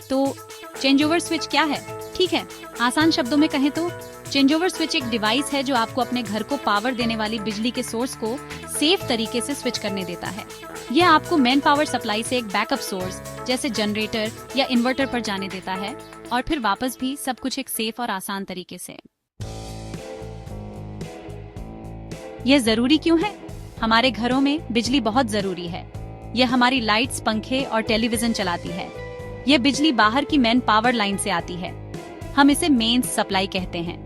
तो change over switch क्या है? ठीक है, आसान शब्दों में कहें तो चेंज ओवर स्विच एक डिवाइस है जो आपको अपने घर को पावर देने वाली बिजली के सोर्स को सेफ तरीके से स्विच करने देता है। यह आपको मेन पावर सप्लाई से एक बैकअप सोर्स जैसे जनरेटर या इन्वर्टर पर जाने देता है और फिर वापस भी सब कुछ एक सेफ और आसान तरीके से। यह जरूरी क्यों है? हमारे घरों में बिजली बहुत जरूरी है। यह हमारी लाइट्स, पंखे और टेलीविजन चलाती है। यह बिजली बाहर की मेन पावर लाइन से आती है। हम इसे मेन सप्लाई कहते हैं,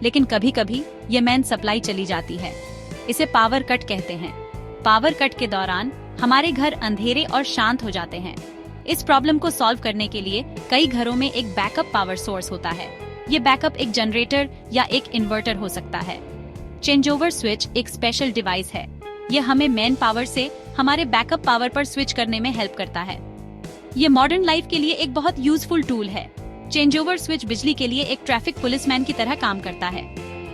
लेकिन कभी कभी यह मेन सप्लाई चली जाती है। इसे पावर कट कहते हैं। पावर कट के दौरान हमारे घर अंधेरे और शांत हो जाते हैं। इस प्रॉब्लम को सॉल्व करने के लिए कई घरों में एक बैकअप पावर सोर्स होता है। ये बैकअप एक जनरेटर या एक इन्वर्टर हो सकता है। चेंज ओवर स्विच एक स्पेशल डिवाइस है। यह हमें मेन पावर से हमारे बैकअप पावर पर स्विच करने में हेल्प करता है। ये मॉडर्न लाइफ के लिए एक बहुत यूजफुल टूल है। चेंज ओवर स्विच बिजली के लिए एक ट्रैफिक पुलिसमैन की तरह काम करता है।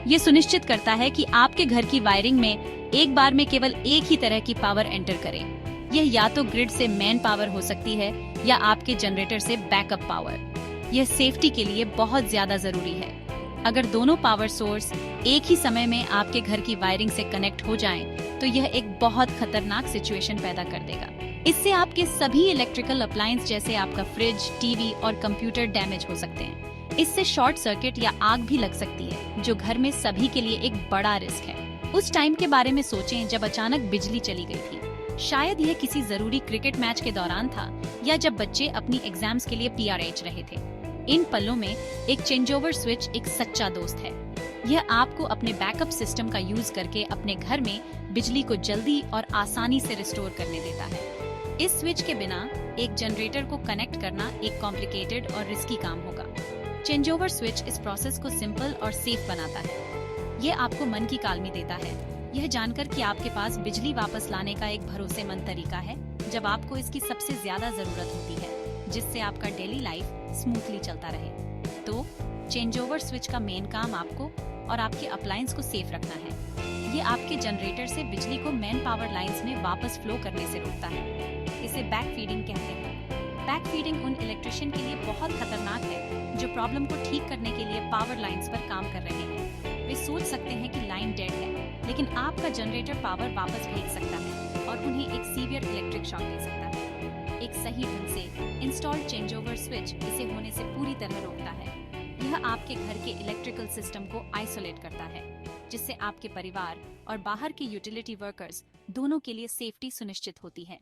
ये सुनिश्चित करता है कि आपके घर की वायरिंग में एक बार में केवल एक ही तरह की पावर एंटर करे। यह या तो ग्रिड से मेन पावर हो सकती है या आपके जनरेटर से बैकअप पावर। यह सेफ्टी के लिए बहुत ज्यादा जरूरी है। अगर दोनों पावर सोर्स एक ही समय में आपके घर की वायरिंग से कनेक्ट हो जाएं, तो यह एक बहुत खतरनाक सिचुएशन पैदा कर देगा। इससे आपके सभी इलेक्ट्रिकल अप्लायंस जैसे आपका फ्रिज, टीवी और कंप्यूटर डैमेज हो सकते हैं। इससे शॉर्ट सर्किट या आग भी लग सकती है, जो घर में सभी के लिए एक बड़ा रिस्क है। उस टाइम के बारे में सोचें जब अचानक बिजली चली गई थी। शायद यह किसी जरूरी क्रिकेट मैच के दौरान था या जब बच्चे अपनी एग्जाम्स के लिए PRH रहे थे। इन पलों में एक चेंज ओवर स्विच एक सच्चा दोस्त है। यह आपको अपने बैकअप सिस्टम का यूज करके अपने घर में बिजली को जल्दी और आसानी से रिस्टोर करने देता है। इस स्विच के बिना एक जनरेटर को कनेक्ट करना एक कॉम्प्लिकेटेड और रिस्की काम होगा। चेंज ओवर स्विच इस प्रोसेस को सिंपल और सेफ बनाता है। ये आपको मन की काल्मी देता है, यह जानकर कि आपके पास बिजली वापस लाने का एक भरोसेमंद तरीका है जब आपको इसकी सबसे ज्यादा जरूरत होती है, जिससे आपका डेली लाइफ स्मूथली चलता रहे। तो चेंज ओवर स्विच का मेन काम आपको और आपके अप्लायंस को सेफ रखना है। ये आपके जनरेटर से बिजली को मेन पावर लाइंस में वापस फ्लो करने से रोकता है। इसे बैक फीडिंग कहते हैं। बैक फीडिंग उन इलेक्ट्रिशियन के लिए बहुत खतरनाक है जो प्रॉब्लम को ठीक करने के लिए पावर लाइंस पर काम कर रहे हैं। वे सोच सकते हैं कि लाइन डेड है, लेकिन आपका जनरेटर पावर वापस भेज सकता है और उन्हें एक सीवियर इलेक्ट्रिक शॉक दे सकता है। एक सही ढंग से इंस्टॉल्ड चेंज ओवर स्विच इसे होने से पूरी तरह रोकता है। यह आपके घर के इलेक्ट्रिकल सिस्टम को आइसोलेट करता है, जिससे आपके परिवार और बाहर के यूटिलिटी वर्कर्स दोनों के लिए सेफ्टी सुनिश्चित होती है।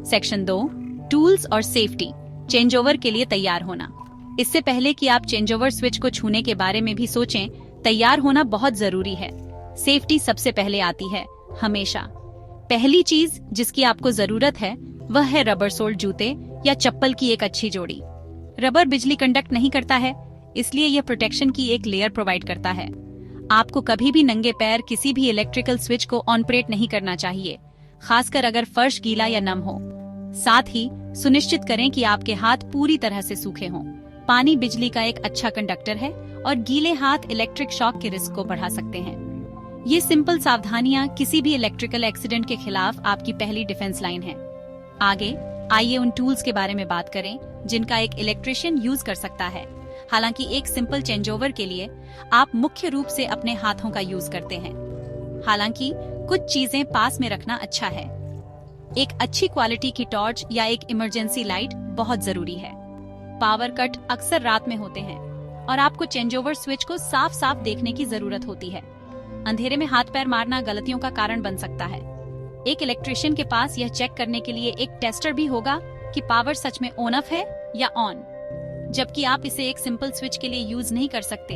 सेक्शन 2, टूल्स और सेफ्टी। चेंज ओवर के लिए तैयार होना। इससे पहले कि आप चेंज ओवर स्विच को छूने के बारे में भी सोचें, तैयार होना बहुत जरूरी है। सेफ्टी सबसे पहले आती है, हमेशा। पहली चीज जिसकी आपको जरूरत है वह है रबर सोल्ड जूते या चप्पल की एक अच्छी जोड़ी। रबर बिजली कंडक्ट नहीं करता है, इसलिए यह प्रोटेक्शन की एक लेयर प्रोवाइड करता है। आपको कभी भी नंगे पैर किसी भी इलेक्ट्रिकल स्विच को ऑपरेट नहीं करना चाहिए, खासकर अगर फर्श गीला या नम हो। साथ ही सुनिश्चित करें कि आपके हाथ पूरी तरह से सूखे हों। पानी बिजली का एक अच्छा कंडक्टर है और गीले हाथ इलेक्ट्रिक शॉक के रिस्क को बढ़ा सकते हैं। ये सिंपल सावधानियां किसी भी इलेक्ट्रिकल एक्सीडेंट के खिलाफ आपकी पहली डिफेंस लाइन है। आगे आइए उन टूल्स के बारे में बात करें जिनका एक इलेक्ट्रिशियन यूज कर सकता है। हालांकि एक सिंपल चेंज ओवर के लिए आप मुख्य रूप से अपने हाथों का यूज करते हैं। हालांकि कुछ चीजें पास में रखना अच्छा है। एक अच्छी क्वालिटी की टॉर्च या एक इमरजेंसी लाइट बहुत जरूरी है। पावर कट अक्सर रात में होते हैं और आपको चेंज ओवर स्विच को साफ साफ देखने की जरूरत होती है। अंधेरे में हाथ पैर मारना गलतियों का कारण बन सकता है। एक इलेक्ट्रिशियन के पास यह चेक करने के लिए एक टेस्टर भी होगा कि पावर सच में ऑन ऑफ है या ऑन। जबकि आप इसे एक सिंपल स्विच के लिए यूज नहीं कर सकते।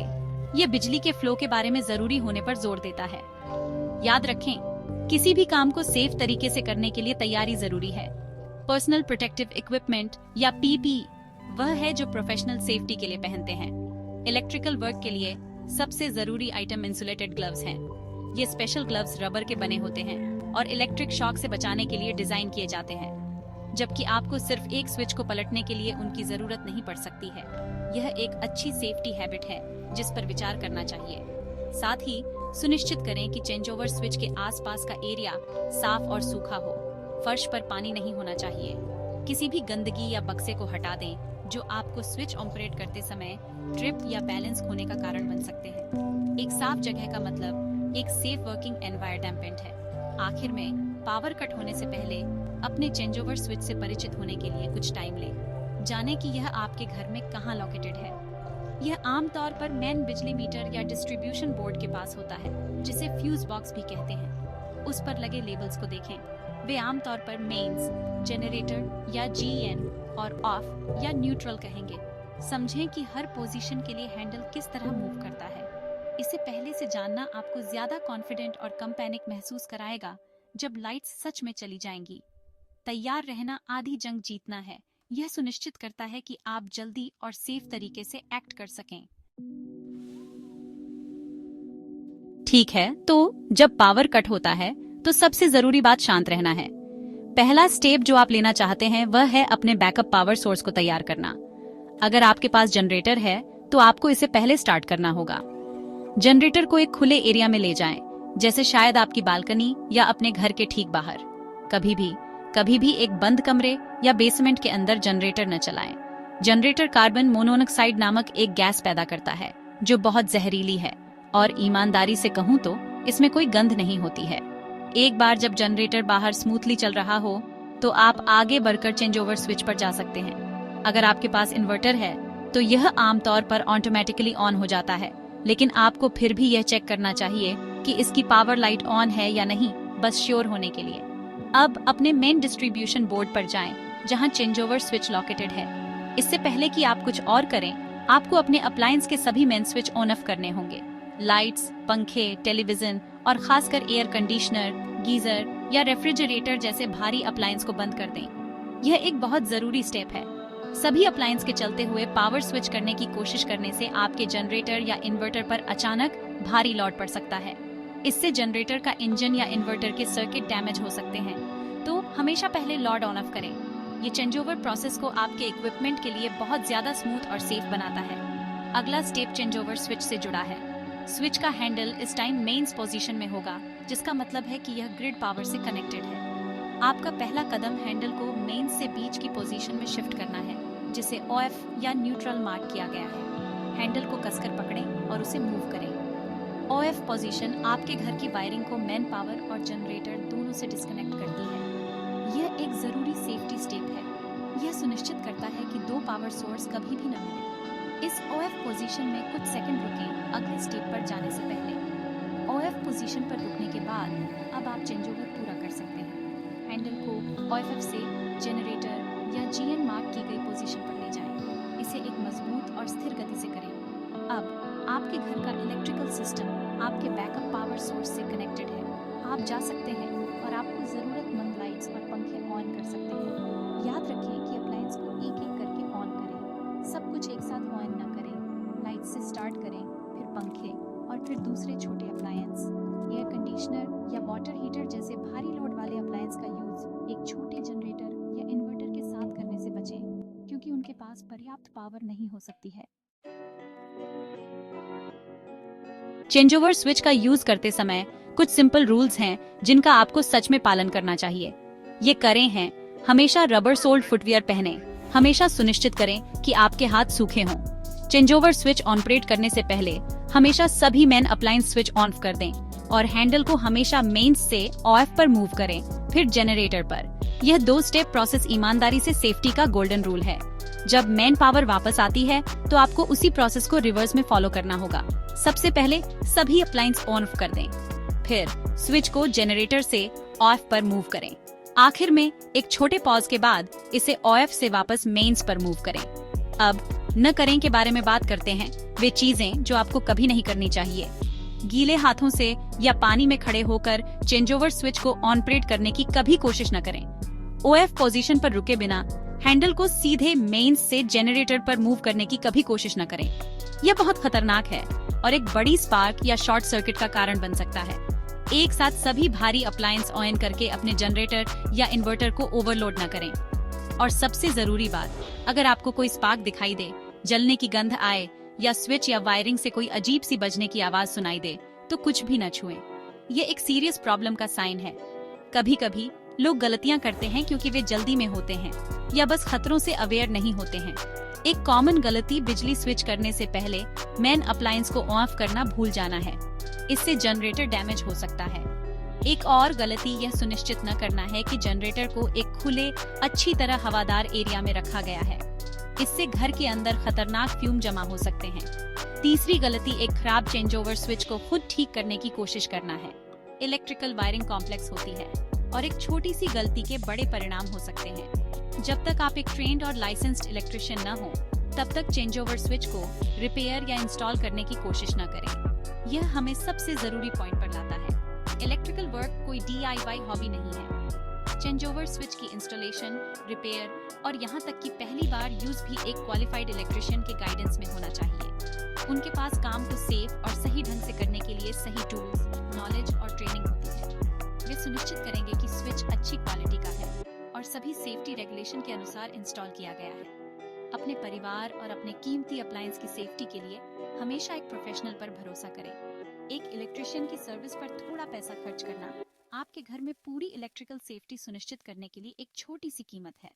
यह बिजली के फ्लो के बारे में जरूरी होने पर जोर देता है। याद रखें, किसी भी काम को सेफ तरीके से करने के लिए तैयारी जरूरी है। पर्सनल प्रोटेक्टिव इक्विपमेंट या PP वह है जो प्रोफेशनल सेफ्टी के लिए पहनते हैं। इलेक्ट्रिकल वर्क के लिए सबसे जरूरी आइटम इंसुलेटेड ग्लव्स हैं। ये स्पेशल ग्लव्स रबर के बने होते हैं और इलेक्ट्रिक शॉक से बचाने के लिए डिजाइन किए जाते हैं, जबकि आपको सिर्फ एक स्विच को पलटने के लिए उनकी जरूरत नहीं पड़ सकती है। यह एक अच्छी सेफ्टी हैबिट है जिस पर विचार करना चाहिए। साथ ही सुनिश्चित करें कि चेंज ओवर स्विच के आसपास का एरिया साफ और सूखा हो। फर्श पर पानी नहीं होना चाहिए। किसी भी गंदगी या बक्से को हटा दें जो आपको स्विच ऑपरेट करते समय ट्रिप या बैलेंस खोने का कारण बन सकते हैं। एक साफ जगह का मतलब एक सेफ वर्किंग एनवायरनमेंट है। आखिर में पावर कट होने से पहले अपने चेंजओवर स्विच से परिचित होने के लिए कुछ टाइम लें। जाने कि यह आपके घर में कहाँ लोकेटेड है। यह आमतौर पर मेन बिजली मीटर या डिस्ट्रीब्यूशन बोर्ड के पास होता है, जिसे फ्यूज बॉक्स भी कहते हैं। उस पर लगे लेबल्स को देखें। वे आमतौर पर मेंस, जनरेटर या GN और ऑफ या न्यूट्रल कहेंगे। समझें कि हर पोजीशन के लिए हैंडल किस तरह मूव करता है। इसे पहले से जानना आपको ज्यादा कॉन्फिडेंट और कम पैनिक महसूस कराएगा जब लाइट्स सच में चली जाएंगी। तैयार रहना आधी जंग जीतना है। यह सुनिश्चित करता है कि आप जल्दी और सेफ तरीके से एक्ट कर सकें। ठीक है, तो जब पावर कट होता है तो सबसे जरूरी बात शांत रहना है। पहला स्टेप जो आप लेना चाहते हैं वह है अपने बैकअप पावर सोर्स को तैयार करना। अगर आपके पास जनरेटर है तो आपको इसे पहले स्टार्ट करना होगा। जनरेटर को एक खुले एरिया में ले जाएं, जैसे शायद आपकी बालकनी या अपने घर के ठीक बाहर। कभी भी एक बंद कमरे या बेसमेंट के अंदर जनरेटर न चलाएं। जनरेटर कार्बन मोनोऑक्साइड नामक एक गैस पैदा करता है जो बहुत जहरीली है, और ईमानदारी से कहूं तो इसमें कोई गंध नहीं होती है। एक बार जब जनरेटर बाहर स्मूथली चल रहा हो तो आप आगे बढ़कर चेंजओवर स्विच पर जा सकते हैं। अगर आपके पास इन्वर्टर है तो यह आमतौर पर ऑटोमेटिकली ऑन हो जाता है, लेकिन आपको फिर भी यह चेक करना चाहिए कि इसकी पावर लाइट ऑन है या नहीं, बस श्योर होने के लिए। अब अपने मेन डिस्ट्रीब्यूशन बोर्ड पर जाएं, जहां चेंजओवर स्विच लोकेटेड है। इससे पहले कि आप कुछ और करें, आपको अपने अप्लायंस के सभी मेन स्विच ऑन ऑफ करने होंगे। लाइट्स, पंखे, टेलीविजन और खासकर एयर कंडीशनर, गीजर या रेफ्रिजरेटर जैसे भारी अप्लायंस को बंद कर दें। यह एक बहुत जरूरी स्टेप है। सभी अप्लायंस के चलते हुए पावर स्विच करने की कोशिश करने से आपके जनरेटर या इन्वर्टर पर अचानक भारी लोड पड़ सकता है। इससे जनरेटर का इंजन या इन्वर्टर के सर्किट डैमेज हो सकते हैं। तो हमेशा पहले लोड ऑन ऑफ करें। ये चेंजओवर प्रोसेस को आपके इक्विपमेंट के लिए बहुत ज्यादा स्मूथ और सेफ बनाता है। अगला स्टेप चेंजओवर स्विच से जुड़ा है। स्विच का हैंडल इस टाइम मेन्स पोजीशन में होगा, जिसका मतलब है कि यह ग्रिड पावर से कनेक्टेड है। आपका पहला कदम हैंडल को मेन्स से बीच की पोजीशन में शिफ्ट करना है, जिसे OF या न्यूट्रल मार्क किया गया है। हैंडल को कसकर पकड़ें और उसे मूव करें। OF पोजीशन आपके घर की वायरिंग को मेन पावर और जनरेटर दोनों से डिस्कनेक्ट करती है। यह एक जरूरी सेफ्टी स्टेप है। यह सुनिश्चित करता है कि दो पावर सोर्स कभी भी न मिले। इस OF पोजीशन में कुछ सेकंड रुकें अगले स्टेप पर जाने से पहले। OF पोजीशन पर रुकने के बाद अब आप चेंजओवर पूरा कर सकते हैं। हैंडल को OFF से जनरेटर या GN मार्क की गई पोजीशन पर ले जाएं। इसे एक मजबूत और स्थिर गति से करें। अब आपके घर का इलेक्ट्रिकल सिस्टम आपके बैकअप पावर सोर्स से कनेक्टेड है। आप जा सकते हैं और आपको जरूरतमंद लाइट्स और पंखे ऑन कर सकते हैं। याद रखें कि अप्लायंस को एक एक करके ऑन करें। सब कुछ एक साथ ऑन न करें। लाइट से स्टार्ट करें, फिर पंखे और फिर दूसरे छोटे अप्लायंस। एयर कंडीशनर या वाटर हीटर जैसे भारी लोड वाले अप्लायंस का यूज एक छोटे जनरेटर या इन्वर्टर के साथ करने से बचें, क्योंकि उनके पास पर्याप्त पावर नहीं हो सकती है। चेंजओवर स्विच का यूज करते समय कुछ सिंपल रूल्स हैं जिनका आपको सच में पालन करना चाहिए। ये करें हैं: हमेशा रबर सोल्ड फुटवियर पहनें। हमेशा सुनिश्चित करें कि आपके हाथ सूखे हों। चेंजओवर स्विच ऑपरेट करने से पहले हमेशा सभी मेन अप्लायंस स्विच ऑन कर दें और हैंडल को हमेशा मेन्स से OF पर मूव करें, फिर जनरेटर पर। यह 2 स्टेप प्रोसेस ईमानदारी से सेफ्टी का गोल्डन रूल है। जब मेन पावर वापस आती है तो आपको उसी प्रोसेस को रिवर्स में फॉलो करना होगा। सबसे पहले सभी अप्लायंस ऑन कर दें, फिर स्विच को जनरेटर से OF पर मूव करें। आखिर में एक छोटे पॉज के बाद इसे OF से वापस मेन्स पर मूव करें। अब न करें के बारे में बात करते हैं, वे चीजें जो आपको कभी नहीं करनी चाहिए। गीले हाथों से या पानी में खड़े होकर चेंजओवर स्विच को ऑपरेट करने की कभी कोशिश न करें। OF पोजीशन पर रुके बिना हैंडल को सीधे मेन्स से जनरेटर पर मूव करने की कभी कोशिश न करें। यह बहुत खतरनाक है और एक बड़ी स्पार्क या शॉर्ट सर्किट का कारण बन सकता है। एक साथ सभी भारी अप्लायंस ऑन करके अपने जनरेटर या इन्वर्टर को ओवरलोड न करें। और सबसे जरूरी बात, अगर आपको कोई स्पार्क दिखाई दे, जलने की गंध आए या स्विच या वायरिंग से कोई अजीब सी बजने की आवाज सुनाई दे तो कुछ भी न छुएं। ये एक सीरियस प्रॉब्लम का साइन है। कभी कभी लोग गलतियां करते हैं क्योंकि वे जल्दी में होते हैं या बस खतरों से अवेयर नहीं होते हैं। एक कॉमन गलती बिजली स्विच करने से पहले मेन अप्लायंस को ऑफ करना भूल जाना है। इससे जनरेटर डैमेज हो सकता है। एक और गलती यह सुनिश्चित न करना है कि जनरेटर को एक खुले, अच्छी तरह हवादार एरिया में रखा गया है। इससे घर के अंदर खतरनाक फ्यूम जमा हो सकते हैं। तीसरी गलती एक खराब चेंजओवर स्विच को खुद ठीक करने की कोशिश करना है। इलेक्ट्रिकल वायरिंग कॉम्प्लेक्स होती है और एक छोटी सी गलती के बड़े परिणाम हो सकते हैं। जब तक आप एक ट्रेन्ड और लाइसेंस्ड इलेक्ट्रिशियन न हो, तब तक चेंजओवर स्विच को रिपेयर या इंस्टॉल करने की कोशिश न करें। यह हमें सबसे जरूरी पॉइंट पर लाता है। इलेक्ट्रिकल वर्क कोई DIY हॉबी नहीं है। चेंजओवर स्विच की इंस्टॉलेशन, रिपेयर और यहाँ तक कि पहली बार यूज भी एक क्वालिफाइड इलेक्ट्रिशियन के गाइडेंस में होना चाहिए। उनके पास काम को सेफ और सही ढंग से करने के लिए सही टूल्स, नॉलेज और ट्रेनिंग होती है। वे सुनिश्चित करेंगे कि स्विच अच्छी क्वालिटी का है और सभी सेफ्टी रेगुलेशन के अनुसार इंस्टॉल किया गया है। अपने परिवार और अपने कीमती अप्लायंस की सेफ्टी के लिए हमेशा एक प्रोफेशनल पर भरोसा करें। एक इलेक्ट्रिशियन की सर्विस पर थोड़ा पैसा खर्च करना आपके घर में पूरी इलेक्ट्रिकल सेफ्टी सुनिश्चित करने के लिए एक छोटी सी कीमत है।